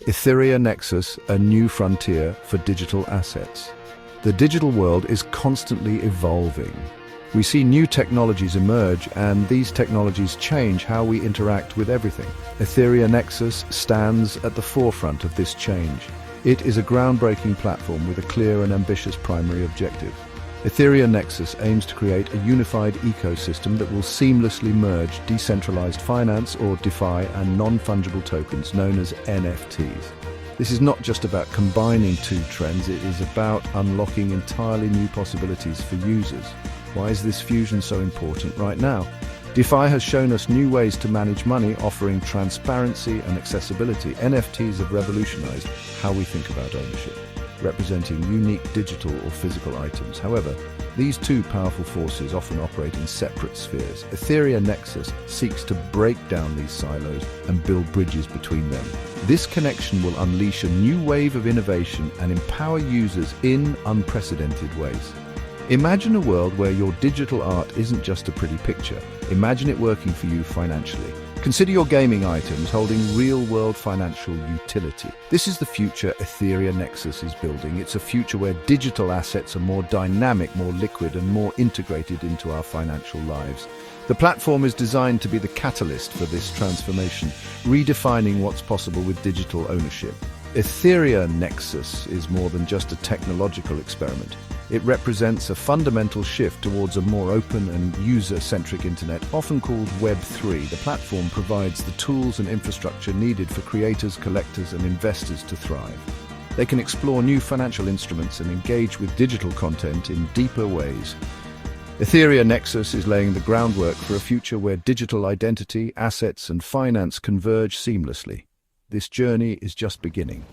Etherea Nexus, a new frontier for digital assets. The digital world is constantly evolving. We see new technologies emerge, and these technologies change how we interact with everything. Etherea Nexus stands at the forefront of this change. It is a groundbreaking platform with a clear and ambitious primary objective. Etherea Nexus aims to create a unified ecosystem that will seamlessly merge decentralized finance, or DeFi, and non-fungible tokens known as NFTs. This is not just about combining two trends, it is about unlocking entirely new possibilities for users. Why is this fusion so important right now? DeFi has shown us new ways to manage money, offering transparency and accessibility. NFTs have revolutionized how we think about ownership, representing unique digital or physical items. However, these two powerful forces often operate in separate spheres. Etherea Nexus seeks to break down these silos and build bridges between them. This connection will unleash a new wave of innovation and empower users in unprecedented ways. Imagine a world where your digital art isn't just a pretty picture. Imagine it working for you financially. Consider your gaming items holding real-world financial utility. This is the future Etherea Nexus is building. It's a future where digital assets are more dynamic, more liquid, and more integrated into our financial lives. The platform is designed to be the catalyst for this transformation, redefining what's possible with digital ownership. Etherea Nexus is more than just a technological experiment. It represents a fundamental shift towards a more open and user-centric internet, often called Web3. The platform provides the tools and infrastructure needed for creators, collectors, and investors to thrive. They can explore new financial instruments and engage with digital content in deeper ways. Etherea Nexus is laying the groundwork for a future where digital identity, assets, and finance converge seamlessly. This journey is just beginning.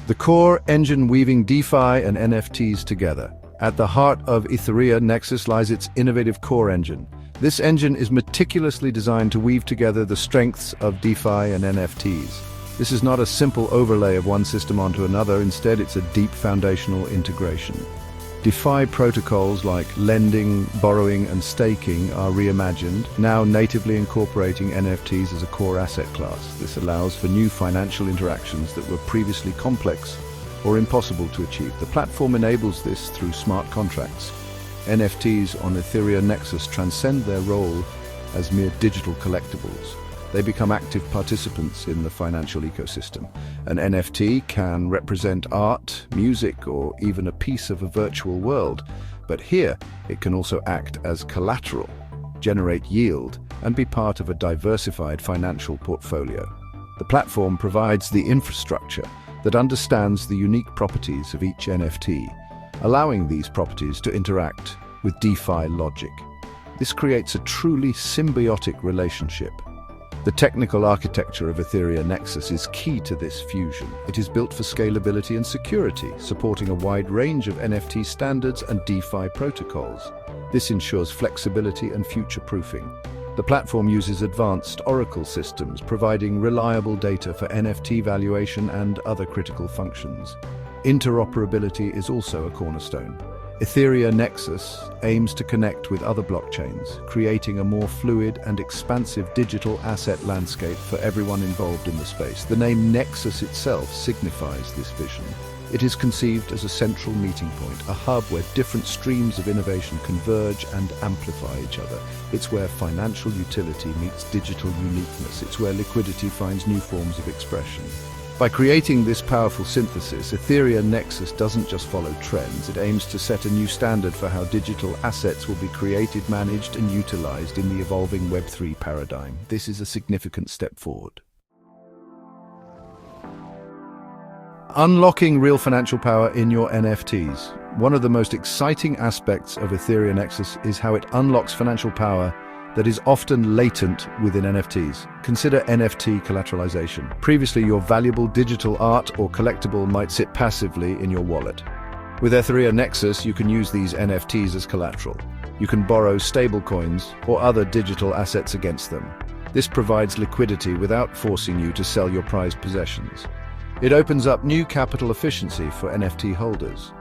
The core engine weaving DeFi and NFTs together. At the heart of Etherea Nexus lies its innovative core engine. This engine is meticulously designed to weave together the strengths of DeFi and NFTs. This is not a simple overlay of one system onto another, instead it's a deep foundational integration. DeFi protocols like lending, borrowing, and staking are reimagined, now natively incorporating NFTs as a core asset class. This allows for new financial interactions that were previously complex or impossible to achieve. The platform enables this through smart contracts. NFTs on Etherea Nexus transcend their role as mere digital collectibles. They become active participants in the financial ecosystem. An NFT can represent art, music, or even a piece of a virtual world. But here, it can also act as collateral, generate yield, and be part of a diversified financial portfolio. The platform provides the infrastructure that understands the unique properties of each NFT, allowing these properties to interact with DeFi logic. This creates a truly symbiotic relationship. The technical architecture of Etherea Nexus is key to this fusion. It is built for scalability and security, supporting a wide range of NFT standards and DeFi protocols. This ensures flexibility and future-proofing. The platform uses advanced Oracle systems, providing reliable data for NFT valuation and other critical functions. Interoperability is also a cornerstone. Etherea Nexus aims to connect with other blockchains, creating a more fluid and expansive digital asset landscape for everyone involved in the space. The name Nexus itself signifies this vision. It is conceived as a central meeting point, a hub where different streams of innovation converge and amplify each other. It's where financial utility meets digital uniqueness. It's where liquidity finds new forms of expression. By creating this powerful synthesis, Etherea Nexus doesn't just follow trends, it aims to set a new standard for how digital assets will be created, managed, and utilized in the evolving Web3 paradigm. This is a significant step forward. Unlocking real financial power in your NFTs. One of the most exciting aspects of Etherea Nexus is how it unlocks financial power that is often latent within NFTs. Consider NFT collateralization. Previously, your valuable digital art or collectible might sit passively in your wallet. With Etherea Nexus, you can use these NFTs as collateral. You can borrow stablecoins or other digital assets against them. This provides liquidity without forcing you to sell your prized possessions. It opens up new capital efficiency for NFT holders.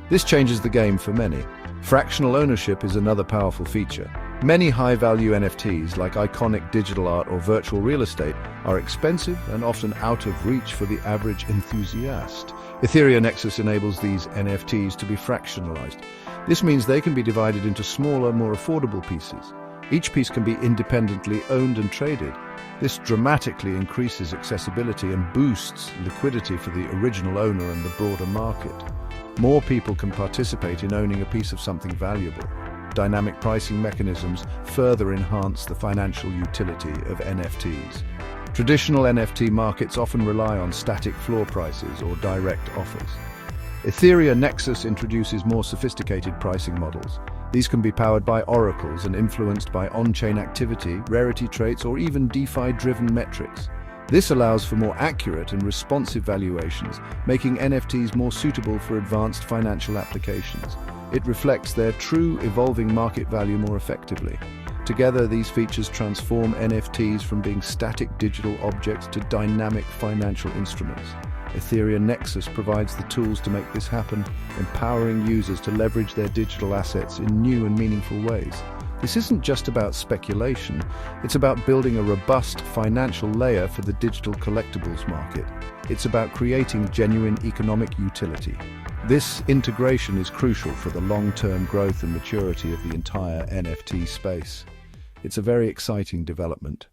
This changes the game for many. Fractional ownership is another powerful feature. Many high-value NFTs, like iconic digital art or virtual real estate, are expensive and often out of reach for the average enthusiast. Etherea Nexus enables these NFTs to be fractionalized. This means they can be divided into smaller, more affordable pieces. Each piece can be independently owned and traded. This dramatically increases accessibility and boosts liquidity for the original owner and the broader market. More people can participate in owning a piece of something valuable. Dynamic pricing mechanisms further enhance the financial utility of NFTs. Traditional NFT markets often rely on static floor prices or direct offers. Etherea Nexus introduces more sophisticated pricing models. These can be powered by oracles and influenced by on-chain activity, rarity traits, or even DeFi-driven metrics. This allows for more accurate and responsive valuations, making NFTs more suitable for advanced financial applications. It reflects their true evolving market value more effectively. Together, these features transform NFTs from being static digital objects to dynamic financial instruments. Etherea Nexus provides the tools to make this happen, empowering users to leverage their digital assets in new and meaningful ways. This isn't just about speculation, it's about building a robust financial layer for the digital collectibles market. It's about creating genuine economic utility. This integration is crucial for the long-term growth and maturity of the entire NFT space. It's a very exciting development.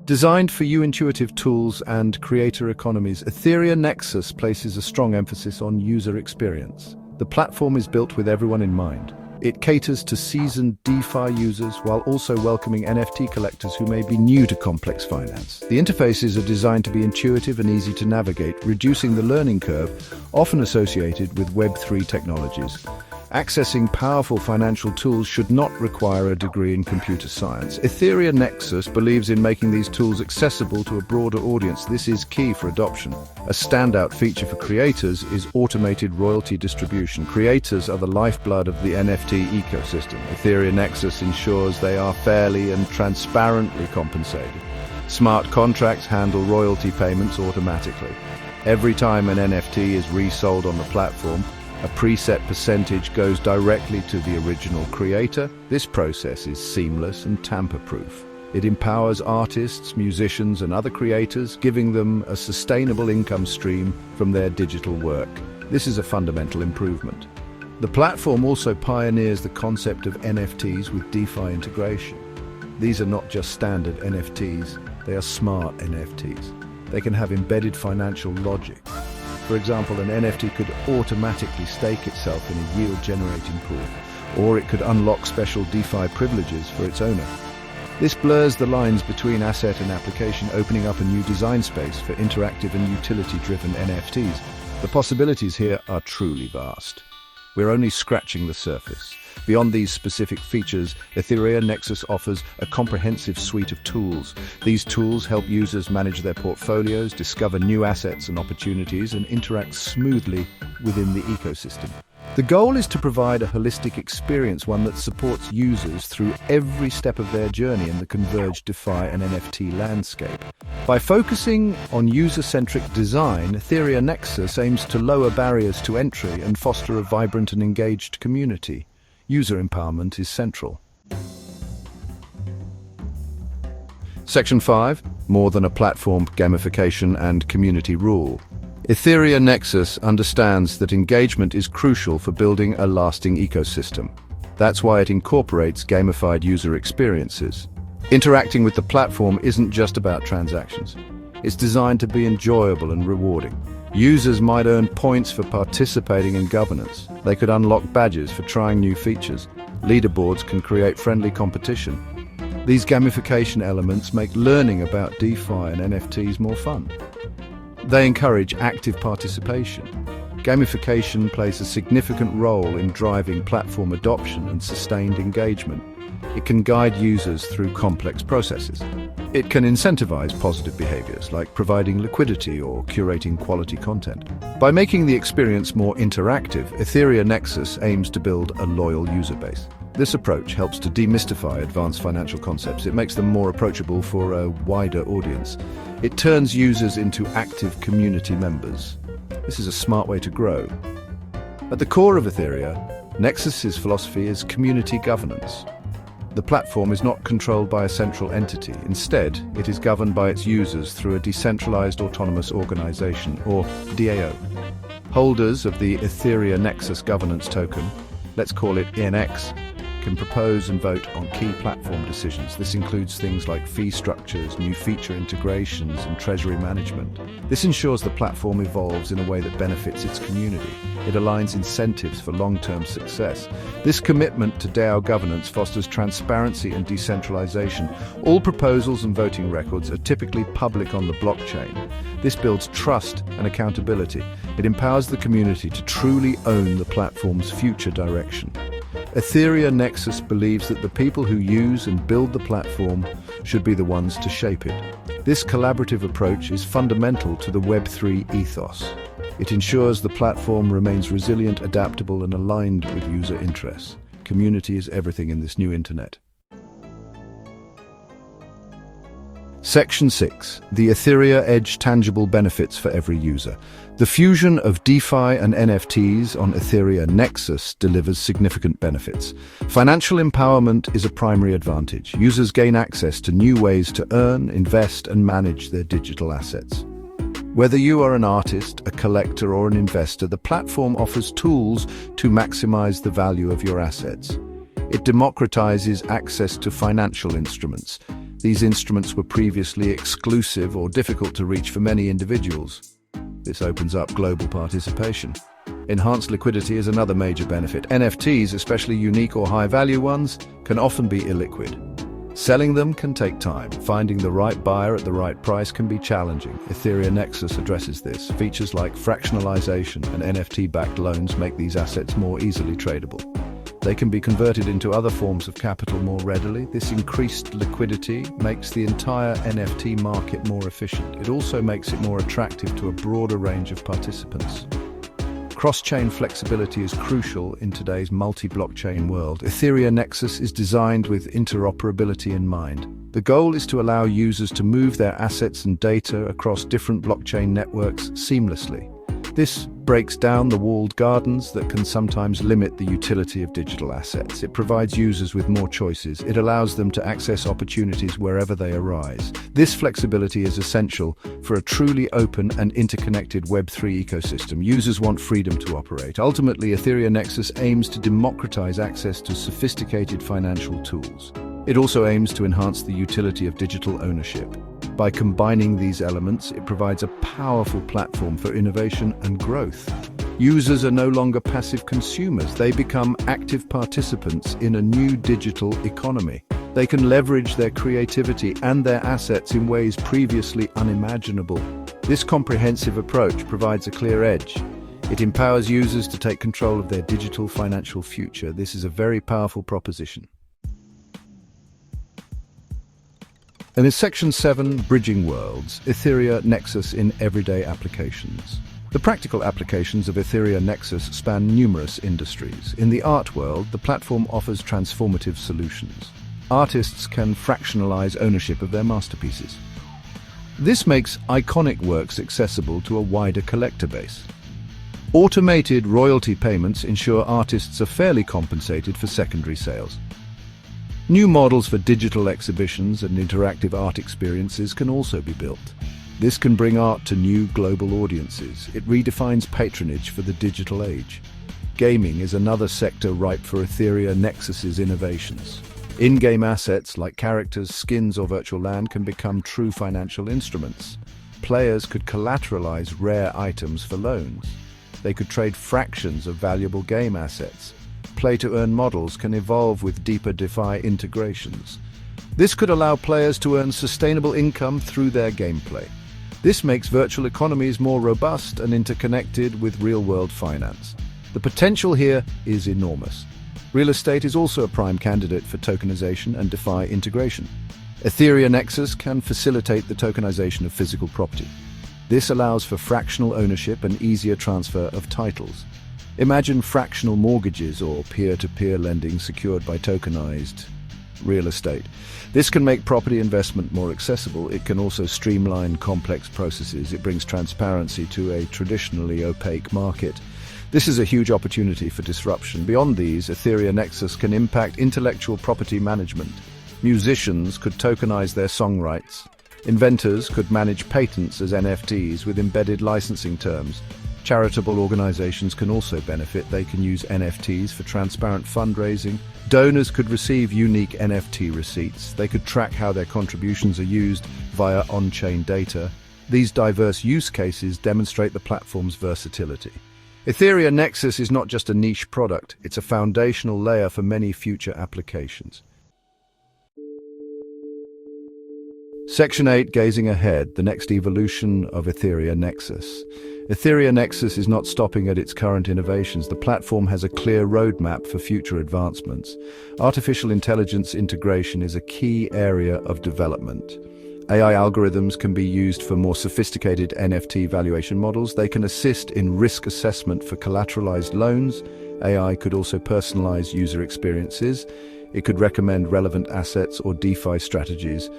Designed for intuitive tools and creator economies, Etherea Nexus places a strong emphasis on user experience. The platform is built with everyone in mind. It caters to seasoned DeFi users while also welcoming NFT collectors who may be new to complex finance. The interfaces are designed to be intuitive and easy to navigate, reducing the learning curve often associated with Web3 technologies. Accessing powerful financial tools should not require a degree in computer science. Etherea Nexus believes in making these tools accessible to a broader audience. This is key for adoption. A standout feature for creators is automated royalty distribution. Creators are the lifeblood of the NFT ecosystem. Etherea Nexus ensures they are fairly and transparently compensated. Smart contracts handle royalty payments automatically. Every time an NFT is resold on the platform, a preset percentage goes directly to the original creator. This process is seamless and tamper-proof. It empowers artists, musicians, and other creators, giving them a sustainable income stream from their digital work. This is a fundamental improvement. The platform also pioneers the concept of NFTs with DeFi integration. These are not just standard NFTs, they are smart NFTs. They can have embedded financial logic. For example, an NFT could automatically stake itself in a yield-generating pool, or it could unlock special DeFi privileges for its owner. This blurs the lines between asset and application, opening up a new design space for interactive and utility-driven NFTs. The possibilities here are truly vast. We're only scratching the surface. Beyond these specific features, Etherea Nexus offers a comprehensive suite of tools. These tools help users manage their portfolios, discover new assets and opportunities, and interact smoothly within the ecosystem. The goal is to provide a holistic experience, one that supports users through every step of their journey in the converged DeFi and NFT landscape. By focusing on user-centric design, Etherea Nexus aims to lower barriers to entry and foster a vibrant and engaged community. User empowerment is central. Section 5. More than a platform, gamification and community rule. Etherea Nexus understands that engagement is crucial for building a lasting ecosystem. That's why it incorporates gamified user experiences. Interacting with the platform isn't just about transactions. It's designed to be enjoyable and rewarding. Users might earn points for participating in governance. They could unlock badges for trying new features. Leaderboards can create friendly competition. These gamification elements make learning about DeFi and NFTs more fun. They encourage active participation. Gamification plays a significant role in driving platform adoption and sustained engagement. It can guide users through complex processes. It can incentivize positive behaviors like providing liquidity or curating quality content. By making the experience more interactive, Etherea Nexus aims to build a loyal user base. This approach helps to demystify advanced financial concepts. It makes them more approachable for a wider audience. It turns users into active community members. This is a smart way to grow. At the core of Etherea Nexus's philosophy is community governance. The platform is not controlled by a central entity. Instead, it is governed by its users through a decentralized autonomous organization, or DAO. Holders of the Etherea Nexus governance token, let's call it ENX, can propose and vote on key platform decisions. This includes things like fee structures, new feature integrations, and treasury management. This ensures the platform evolves in a way that benefits its community. It aligns incentives for long-term success. This commitment to DAO governance fosters transparency and decentralization. All proposals and voting records are typically public on the blockchain. This builds trust and accountability. It empowers the community to truly own the platform's future direction. Etherea Nexus believes that the people who use and build the platform should be the ones to shape it. This collaborative approach is fundamental to the Web3 ethos. It ensures the platform remains resilient, adaptable, and aligned with user interests. Community is everything in this new internet. Section 6. The Etherea Edge Tangible Benefits for Every User. The fusion of DeFi and NFTs on Etherea Nexus delivers significant benefits. Financial empowerment is a primary advantage. Users gain access to new ways to earn, invest, and manage their digital assets. Whether you are an artist, a collector, or an investor, the platform offers tools to maximize the value of your assets. It democratizes access to financial instruments. These instruments were previously exclusive or difficult to reach for many individuals. This opens up global participation. Enhanced liquidity is another major benefit. NFTs, especially unique or high-value ones, can often be illiquid. Selling them can take time. Finding the right buyer at the right price can be challenging. Etherea Nexus addresses this. Features like fractionalization and NFT-backed loans make these assets more easily tradable. They can be converted into other forms of capital more readily. This increased liquidity makes the entire NFT market more efficient. It also makes it more attractive to a broader range of participants. Cross-chain flexibility is crucial in today's multi-blockchain world. Etherea Nexus is designed with interoperability in mind. The goal is to allow users to move their assets and data across different blockchain networks seamlessly. This breaks down the walled gardens that can sometimes limit the utility of digital assets. It provides users with more choices. It allows them to access opportunities wherever they arise. This flexibility is essential for a truly open and interconnected Web3 ecosystem. Users want freedom to operate. Ultimately, Etherea Nexus aims to democratize access to sophisticated financial tools. It also aims to enhance the utility of digital ownership. By combining these elements, it provides a powerful platform for innovation and growth. Users are no longer passive consumers. They become active participants in a new digital economy. They can leverage their creativity and their assets in ways previously unimaginable. This comprehensive approach provides a clear edge. It empowers users to take control of their digital financial future. This is a very powerful proposition. And in Section 7, Bridging Worlds, Etherea Nexus in Everyday Applications. The practical applications of Etherea Nexus span numerous industries. In the art world, the platform offers transformative solutions. Artists can fractionalize ownership of their masterpieces. This makes iconic works accessible to a wider collector base. Automated royalty payments ensure artists are fairly compensated for secondary sales. New models for digital exhibitions and interactive art experiences can also be built. This can bring art to new global audiences. It redefines patronage for the digital age. Gaming is another sector ripe for Etherea Nexus's innovations. In-game assets like characters, skins, or virtual land can become true financial instruments. Players could collateralize rare items for loans. They could trade fractions of valuable game assets. Play-to-earn models can evolve with deeper DeFi integrations. This could allow players to earn sustainable income through their gameplay. This makes virtual economies more robust and interconnected with real-world finance. The potential here is enormous. Real estate is also a prime candidate for tokenization and DeFi integration. Etherea Nexus can facilitate the tokenization of physical property. This allows for fractional ownership and easier transfer of titles. Imagine fractional mortgages or peer-to-peer lending secured by tokenized real estate. This can make property investment more accessible. It can also streamline complex processes. It brings transparency to a traditionally opaque market. This is a huge opportunity for disruption. Beyond these, Etherea Nexus can impact intellectual property management. Musicians could tokenize their song rights. Inventors could manage patents as NFTs with embedded licensing terms. Charitable organizations can also benefit. They can use NFTs for transparent fundraising. Donors could receive unique NFT receipts. They could track how their contributions are used via on-chain data. These diverse use cases demonstrate the platform's versatility. Etherea Nexus is not just a niche product, it's a foundational layer for many future applications. Section 8, Gazing Ahead, the next evolution of Etherea Nexus. Etherea Nexus is not stopping at its current innovations. The platform has a clear roadmap for future advancements. Artificial intelligence integration is a key area of development. AI algorithms can be used for more sophisticated NFT valuation models. They can assist in risk assessment for collateralized loans. AI could also personalize user experiences. It could recommend relevant assets or DeFi strategies.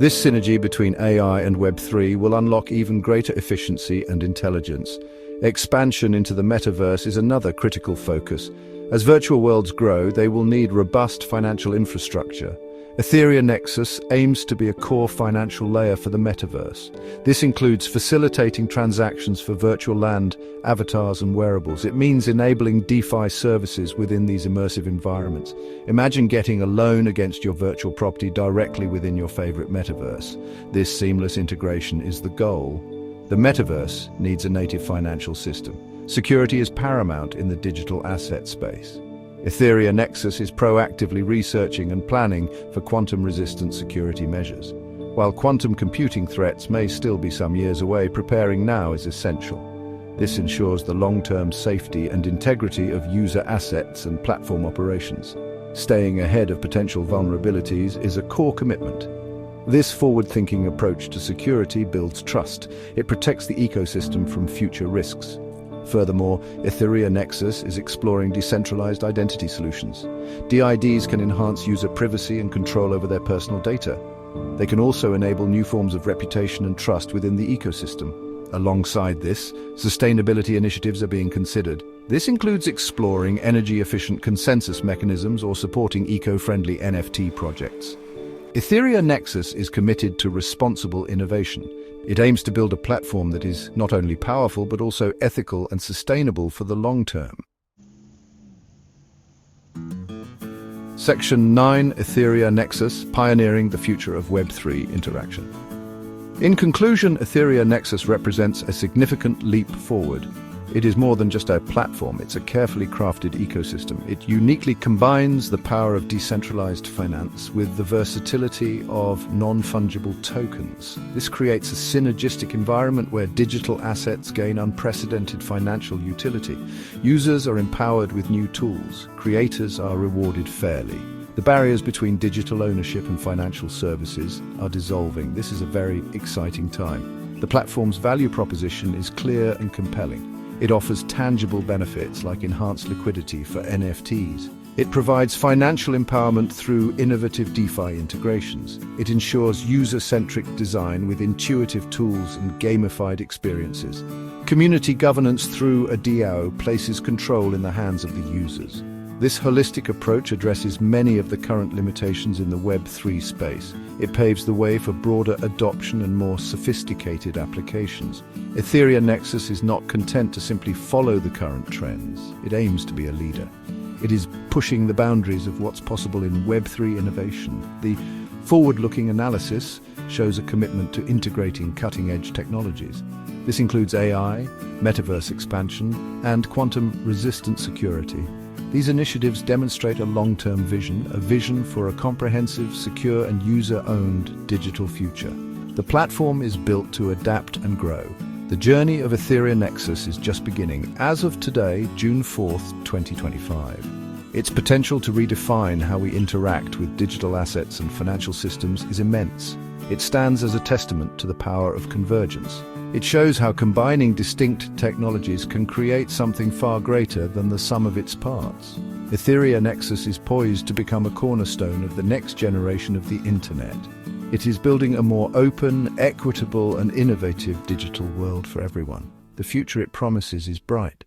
This synergy between AI and Web3 will unlock even greater efficiency and intelligence. Expansion into the metaverse is another critical focus. As virtual worlds grow, they will need robust financial infrastructure. Etherea Nexus aims to be a core financial layer for the metaverse. This includes facilitating transactions for virtual land, avatars and wearables. It means enabling DeFi services within these immersive environments. Imagine getting a loan against your virtual property directly within your favorite metaverse. This seamless integration is the goal. The metaverse needs a native financial system. Security is paramount in the digital asset space. Etherea Nexus is proactively researching and planning for quantum-resistant security measures. While quantum computing threats may still be some years away, preparing now is essential. This ensures the long-term safety and integrity of user assets and platform operations. Staying ahead of potential vulnerabilities is a core commitment. This forward-thinking approach to security builds trust. It protects the ecosystem from future risks. Furthermore, Etherea Nexus is exploring decentralized identity solutions. DIDs can enhance user privacy and control over their personal data. They can also enable new forms of reputation and trust within the ecosystem. Alongside this, sustainability initiatives are being considered. This includes exploring energy-efficient consensus mechanisms or supporting eco-friendly NFT projects. Etherea Nexus is committed to responsible innovation. It aims to build a platform that is not only powerful but also ethical and sustainable for the long term. Section 9, Etherea Nexus, pioneering the future of Web3 interaction. In conclusion, Etherea Nexus represents a significant leap forward. It is more than just a platform, it's a carefully crafted ecosystem. It uniquely combines the power of decentralized finance with the versatility of non-fungible tokens. This creates a synergistic environment where digital assets gain unprecedented financial utility. Users are empowered with new tools. Creators are rewarded fairly. The barriers between digital ownership and financial services are dissolving. This is a very exciting time. The platform's value proposition is clear and compelling. It offers tangible benefits like enhanced liquidity for NFTs. It provides financial empowerment through innovative DeFi integrations. It ensures user-centric design with intuitive tools and gamified experiences. Community governance through a DAO places control in the hands of the users. This holistic approach addresses many of the current limitations in the Web3 space. It paves the way for broader adoption and more sophisticated applications. Etherea Nexus is not content to simply follow the current trends. It aims to be a leader. It is pushing the boundaries of what's possible in Web3 innovation. The forward-looking analysis shows a commitment to integrating cutting-edge technologies. This includes AI, metaverse expansion, and quantum-resistant security. These initiatives demonstrate a long-term vision, a vision for a comprehensive, secure, and user-owned digital future. The platform is built to adapt and grow. The journey of Etherea Nexus is just beginning. As of today, June 4th, 2025. Its potential to redefine how we interact with digital assets and financial systems is immense. It stands as a testament to the power of convergence. It shows how combining distinct technologies can create something far greater than the sum of its parts. Etherea Nexus is poised to become a cornerstone of the next generation of the Internet. It is building a more open, equitable, and innovative digital world for everyone. The future it promises is bright.